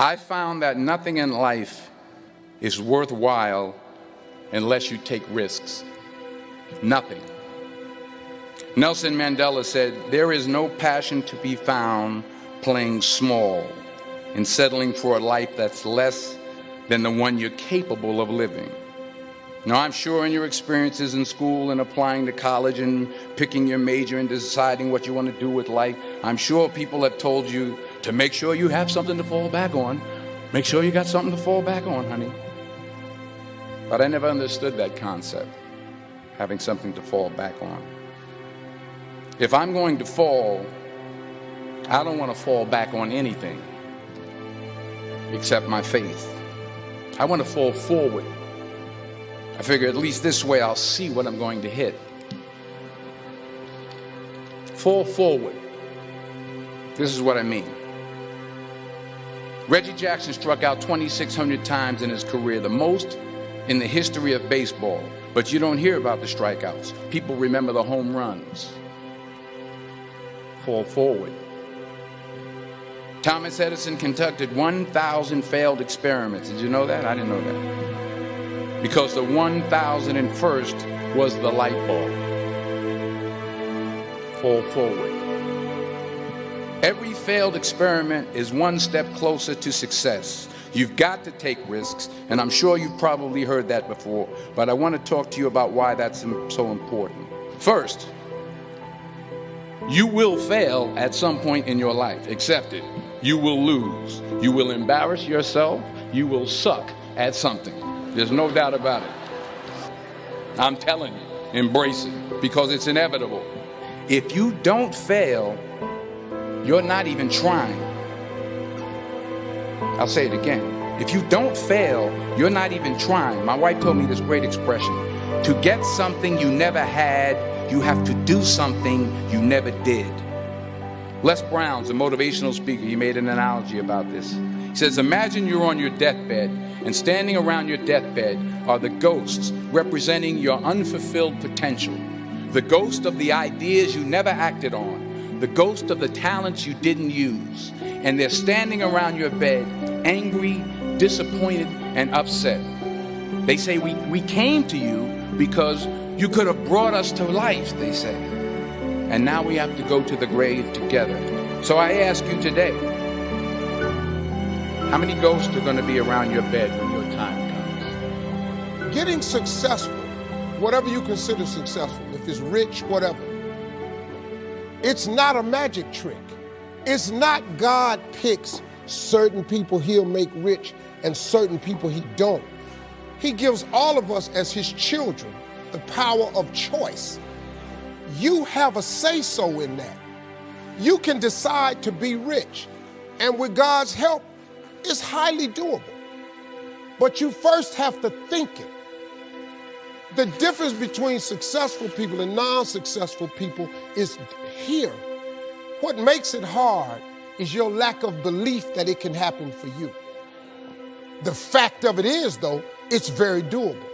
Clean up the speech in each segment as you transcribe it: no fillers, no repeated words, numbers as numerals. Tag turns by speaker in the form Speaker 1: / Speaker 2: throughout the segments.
Speaker 1: I found that nothing in life is worthwhile unless you take risks. Nothing. Nelson Mandela said, "There is no passion to be found playing small and settling for a life that's less than the one you're capable of living." Now, I'm sure in your experiences in school and applying to college and picking your major and deciding what you want to do with life, I'm sure people have told you to make sure you have something to fall back on. Make sure you got something to fall back on, honey. But I never understood that concept, having something to fall back on. If I'm going to fall, I don't want to fall back on anything except my faith. I want to fall forward. I figure at least this way I'll see what I'm going to hit. Fall forward. This is what I mean. Reggie Jackson struck out 2,600 times in his career, the most in the history of baseball. But you don't hear about the strikeouts. People remember the home runs. Fall forward. Thomas Edison conducted 1,000 failed experiments. Did you know that? I didn't know that. Because the 1,001st was the light bulb. Fall forward. Every failed experiment is one step closer to success. You've got to take risks, and I'm sure you've probably heard that before, but I want to talk to you about why that's so important. First, you will fail at some point in your life. Accept it. You will lose. You will embarrass yourself. You will suck at something. There's no doubt about it. I'm telling you, embrace it, because it's inevitable. If you don't fail, you're not even trying. I'll say it again. If you don't fail, you're not even trying. My wife told me this great expression. To get something you never had, you have to do something you never did. Les Brown's a motivational speaker. He made an analogy about this. He says, imagine you're on your deathbed, and standing around your deathbed are the ghosts representing your unfulfilled potential. The ghost of the ideas you never acted on. The ghost of the talents you didn't use. And they're standing around your bed, angry, disappointed, and upset. They say, we came to you because you could have brought us to life, they say. And now we have to go to the grave together. So I ask you today, how many ghosts are going to be around your bed when your time comes?
Speaker 2: Getting successful, whatever you consider successful, if it's rich, whatever, it's not a magic trick. It's not God picks certain people he'll make rich and certain people he don't. He gives all of us as his children the power of choice. You have a say-so in that. You can decide to be rich, and with God's help, it's highly doable. But you first have to think it. The difference between successful people and non-successful people is here. What makes it hard is your lack of belief that it can happen for you. The fact of it is, though, it's very doable.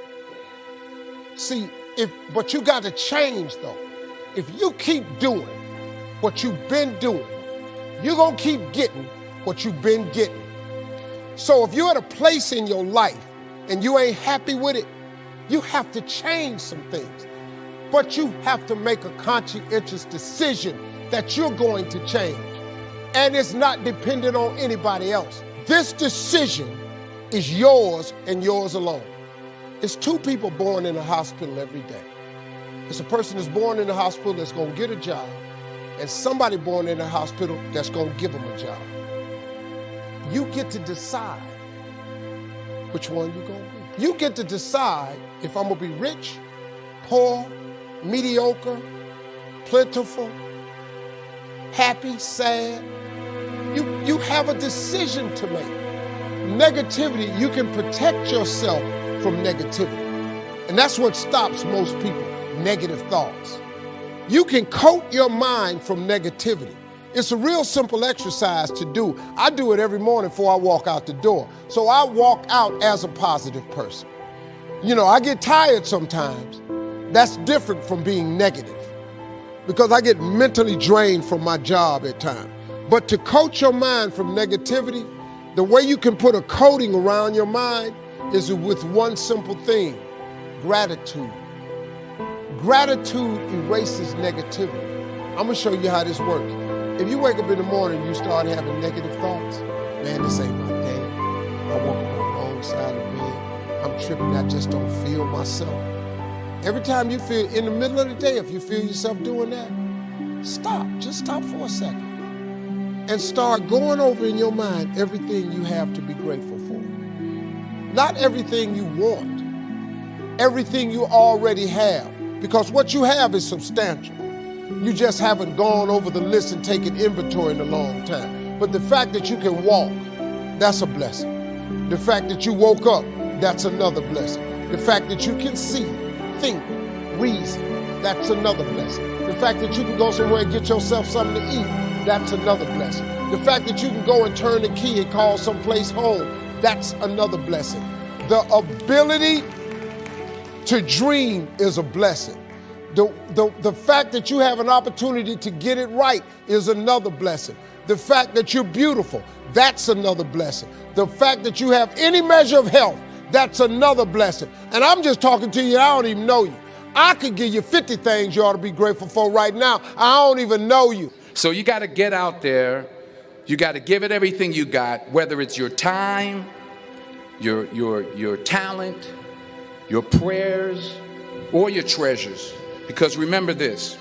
Speaker 2: See, but you got to change, though. If you keep doing what you've been doing, you're going to keep getting what you've been getting. So if you're at a place in your life and you ain't happy with it, you have to change some things. But you have to make a conscientious decision that you're going to change. And it's not dependent on anybody else. This decision is yours and yours alone. It's two people born in a hospital every day. It's a person that's born in a hospital that's going to get a job, and somebody born in a hospital that's going to give them a job. You get to decide which one you're going to be. You get to decide if I'm going to be rich, poor, mediocre, plentiful, happy, sad. You have a decision to make. Negativity, you can protect yourself from negativity. And that's what stops most people, negative thoughts. You can coat your mind from negativity. It's a real simple exercise to do. I do it every morning before I walk out the door. So I walk out as a positive person. You know, I get tired sometimes. That's different from being negative, because I get mentally drained from my job at times. But to coach your mind from negativity, The way you can put a coating around your mind is with one simple thing: gratitude. Gratitude erases negativity. I'm gonna show you how this works. If you wake up in the morning and you start having negative thoughts, man, this ain't my day. I woke up on the wrong side of the bed. I'm tripping, I just don't feel myself. Every time you feel, in the middle of the day, if you feel yourself doing that, stop, just stop for a second. And start going over in your mind everything you have to be grateful for. Not everything you want, everything you already have. Because what you have is substantial. You just haven't gone over the list and taken inventory in a long time. But the fact that you can walk, that's a blessing. The fact that you woke up, that's another blessing. The fact that you can see, think, reason, that's another blessing. The fact that you can go somewhere and get yourself something to eat, that's another blessing. The fact that you can go and turn the key and call someplace home, that's another blessing. The ability to dream is a blessing. The fact that you have an opportunity to get it right is another blessing. The fact that you're beautiful, that's another blessing. The fact that you have any measure of health, that's another blessing. And I'm just talking to you, I don't even know you. I could give you 50 things you ought to be grateful for right now. I don't even know you.
Speaker 1: So you got to get out there. You got to give it everything you got, whether it's your time, your talent, your prayers, or your treasures. Because remember this,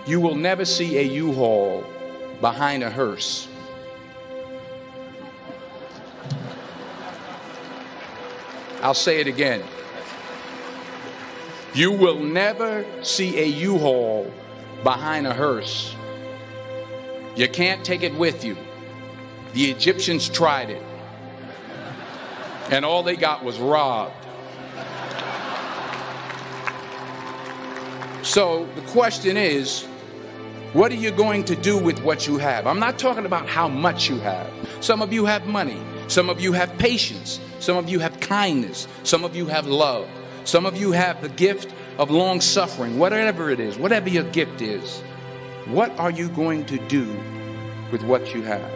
Speaker 1: you will never see a U-Haul behind a hearse. I'll say it again. You will never see a U-Haul behind a hearse. You can't take it with you. The Egyptians tried it, and all they got was robbed. So the question is, what are you going to do with what you have? I'm not talking about how much you have. Some of you have money. Some of you have patience. Some of you have kindness. Some of you have love. Some of you have the gift of long suffering. Whatever it is, whatever your gift is, what are you going to do with what you have?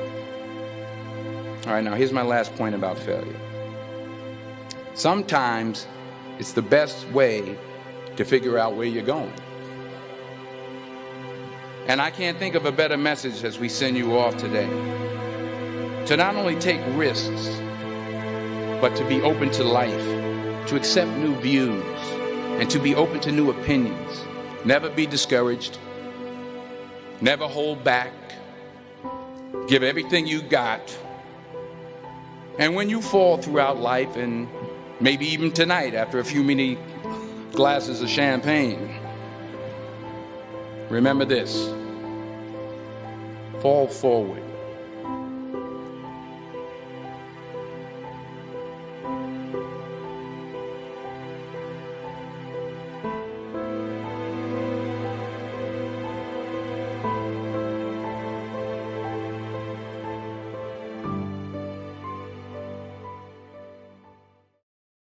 Speaker 1: All right, now here's my last point about failure. Sometimes it's the best way to figure out where you're going. And I can't think of a better message as we send you off today. To not only take risks, but to be open to life, to accept new views, and to be open to new opinions. Never be discouraged. Never hold back. Give everything you got. And when you fall throughout life, and maybe even tonight after a few many glasses of champagne, remember this: fall forward.